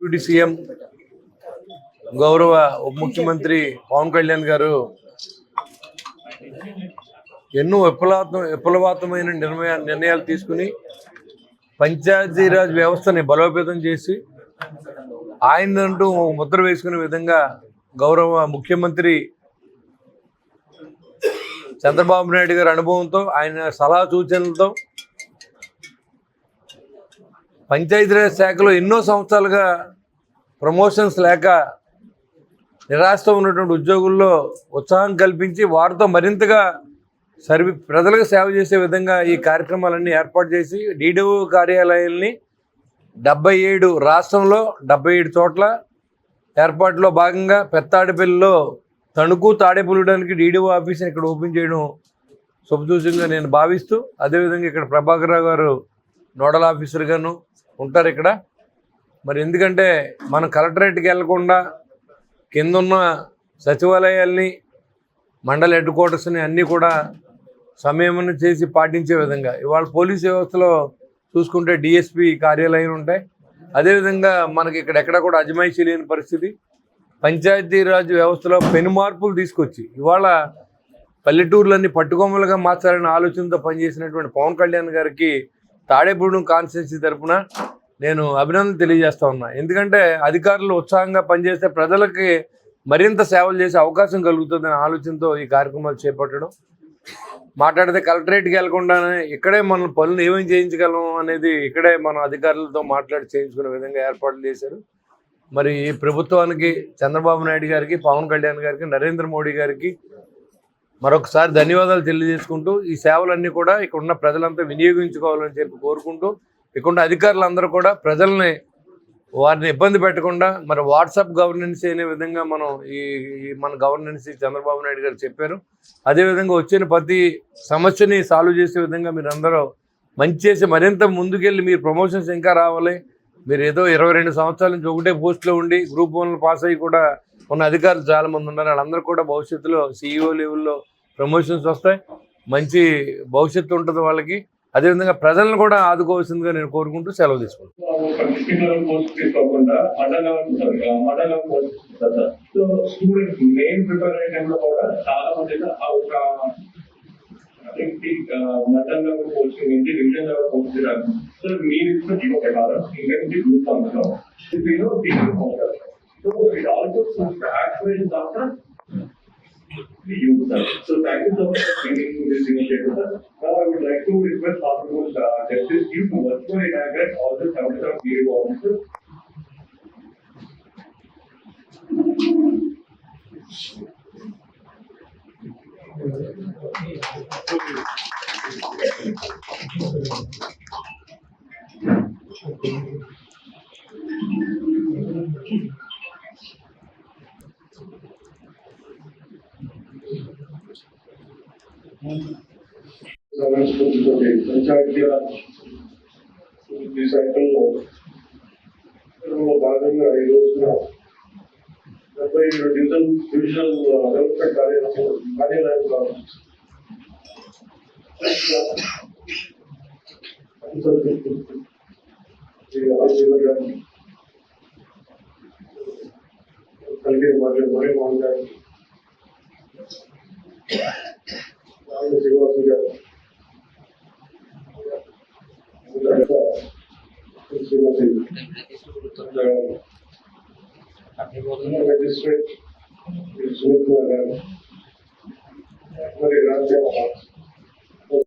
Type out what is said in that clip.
Deputy CM గౌరవ ఉప ముఖ్యమంత్రి పవన్ కళ్యాణ్ గారు ఎన్నో విప్లవాత్మకమైన నిర్ణయాలు తీసుకుని పంచాయతీరాజ్ వ్యవస్థని బలోపేతం చేసి ఆయనంటూ ముద్ర వేసుకునే విధంగా గౌరవ ముఖ్యమంత్రి చంద్రబాబు నాయుడు గారి అనుభవంతో ఆయన సలహా సూచనలతో పంచాయతీరాజ్ శాఖలో ఎన్నో సంవత్సరాలుగా ప్రమోషన్స్ లేక నిరాశతో ఉన్నటువంటి ఉద్యోగుల్లో ఉత్సాహం కల్పించి వారితో మరింతగా ప్రజలకు సేవ చేసే విధంగా ఈ కార్యక్రమాలన్నీ ఏర్పాటు చేసి డీడీఓ కార్యాలయాల్ని 77 రాష్ట్రంలో 77 చోట్ల ఏర్పాటులో భాగంగా పెత్తాడిపల్లిలో తణుకు తాడేపల్లిడానికి డీడీఓ ఆఫీస్ని ఇక్కడ ఓపెన్ చేయడం శుభసూచకంగా నేను భావిస్తూ, అదేవిధంగా ఇక్కడ ప్రభాకర్ రావు గారు నోడల్ ఆఫీసర్గాను ఉంటారు ఇక్కడ. మరి ఎందుకంటే మనం కలెక్టరేట్కి వెళ్లకుండా కిందున్న సచివాలయాల్ని మండల హెడ్ క్వార్టర్స్ని అన్నీ కూడా సమయమనం చేసి పాటించే విధంగా ఇవాళ పోలీస్ వ్యవస్థలో చూసుకుంటే డిఎస్పీ కార్యాలయం ఉంటాయి. అదేవిధంగా మనకి ఇక్కడ ఎక్కడ కూడా అజమాయిషీ లేని పరిస్థితి. పంచాయతీరాజ్ వ్యవస్థలో పెను మార్పులు తీసుకొచ్చి ఇవాళ పల్లెటూర్లన్నీ పట్టుకొమ్మలుగా మార్చాలనే ఆలోచనతో పనిచేసినటువంటి పవన్ కళ్యాణ్ గారికి తాడేపూడి కాన్స్టిట్యున్సీ తరఫున నేను అభినందన తెలియజేస్తా ఉన్నా. ఎందుకంటే అధికారులు ఉత్సాహంగా పనిచేస్తే ప్రజలకి మరింత సేవలు చేసే అవకాశం కలుగుతుందనే ఆలోచనతో ఈ కార్యక్రమాలు చేపట్టడం. మాట్లాడితే కలెక్టరేట్కి వెళ్లకుండానే ఇక్కడే మన పనులు ఏమేమి చేయించగలం అనేది ఇక్కడే మన అధికారులతో మాట్లాడి చేయించుకునే విధంగా ఏర్పాట్లు చేశారు. మరి ఈ ప్రభుత్వానికి, చంద్రబాబు నాయుడు గారికి, పవన్ కళ్యాణ్ గారికి, నరేంద్ర మోడీ గారికి మరొకసారి ధన్యవాదాలు తెలియజేసుకుంటూ ఈ సేవలన్నీ కూడా ఇక్కడ ఉన్న ప్రజలంతా వినియోగించుకోవాలని చెప్పి కోరుకుంటూ, ఇక్కడ అధికారులందరూ కూడా ప్రజల్ని వారిని ఇబ్బంది పెట్టకుండా మరి వాట్సాప్ గవర్నెన్స్ అనే విధంగా మన గవర్నెన్స్ చంద్రబాబు నాయుడు గారు చెప్పారు. అదేవిధంగా వచ్చిన ప్రతి సమస్యని సాల్వ్ చేసే విధంగా మీరు అందరూ మంచి చేసి మరింత ముందుకెళ్ళి మీరు ప్రమోషన్స్ ఇంకా రావాలి. మీరు ఏదో 22 సంవత్సరాల నుంచి ఒకటే పోస్టులో ఉండి గ్రూప్ 1 పాస్ అయ్యి కూడా ఉన్న అధికారులు చాలామంది ఉన్నారు. వాళ్ళందరూ కూడా భవిష్యత్తులో CEO లెవెల్లో ప్రమోషన్స్ వస్తాయి, మంచి భవిష్యత్తు ఉంటుంది వాళ్ళకి. అదేవిధంగా ప్రజలను కూడా ఆదుకోవాల్సిందిగా నేను కోరుకుంటూ సెలవు తీసుకుంటాను. So thank you so much for bringing this initiative, sir. Now I would like to request Honorable Justice you to virtually inaugurate all the 77 DO officers. ఈ సైకిల్లో భాగంగా ఈ రోజున 77 డివిజనల్ డెవలప్మెంట్ కార్యాలయం కలిగే మోహన్ గారు, శ్రీనివాసు గారు, మెజిస్ట్రేట్ సునీల్ కుమార్ గారు, మరి రాజ్యాంగ